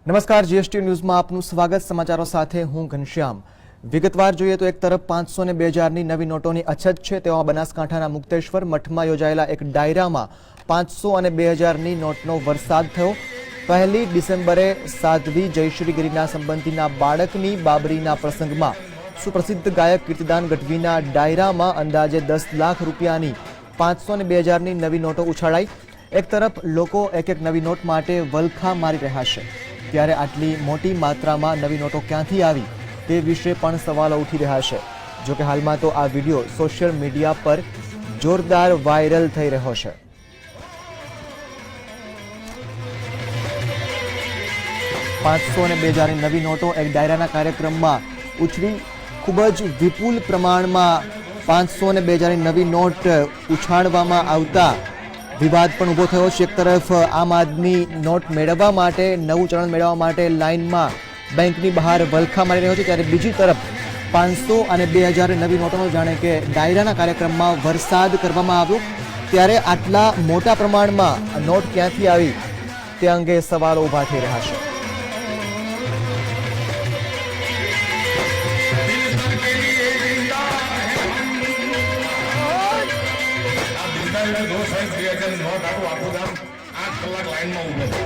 નમસ્કાર, જીએસટી ન્યૂઝમાં આપનું સ્વાગત। સમાચારો સાથે હું ઘનશ્યામ। વિગતવાર જોઈએ તો એક તરફ 500 અને 2000ની નવી નોટોની અછત છે, તેવામાં બનાસકાંઠાના મુક્તેશ્વર મઠમાં યોજાયેલા એક ડાયરામાં 500 અને 2000ની નોટનો વરસાદ થયો। 1 ડિસેમ્બરે સાધ્વી જયશ્રીગીરીના સંબંધીના બાળકની બાબરીના પ્રસંગમાં સુપ્રસિદ્ધ ગાયક કીર્તિદાન ગઢવીના ડાયરામાં અંદાજે 10 લાખ રૂપિયાની 500 અને 2000ની નવી નોટો ઉછાળાઈ। એક તરફ લોકો એક નવી નોટ માટે વલખા મારી રહ્યા છે, ત્યારે આટલી મોટી માત્રામાં નવી નોટો ક્યાંથી આવી તે વિશે પણ સવાલો ઉઠી રહ્યા છે। જો કે હાલમાં તો આ વિડીયો સોશિયલ મીડિયા પર જોરદાર વાયરલ થઈ રહ્યો છે। પાંચસો અને 2000ની નવી નોટો એક ડાયરાના કાર્યક્રમમાં ઉછળી। ખૂબ જ વિપુલ પ્રમાણમાં 500 અને 2000ની નવી નોટ ઉછાળવામાં આવતા વિવાદ પણ ઊભો થયો છે। એક તરફ આમ આદમી નોટ મેળવવા માટે, નવું ચલણ મેળવવા માટે લાઇનમાં બેંકની બહાર વલખા મારી રહ્યો છે, ત્યારે બીજી તરફ 500 અને 2000 નવી નોટોનો જાણે કે ડાયરાના કાર્યક્રમમાં વરસાદ કરવામાં આવ્યો, ત્યારે આટલા મોટા પ્રમાણમાં નોટ ક્યાંથી આવી તે અંગે સવાલો ઊભા થઈ રહ્યા છે। નોટ આખું ગામ 8 કલાક લાઈનમાં ઉભો છે।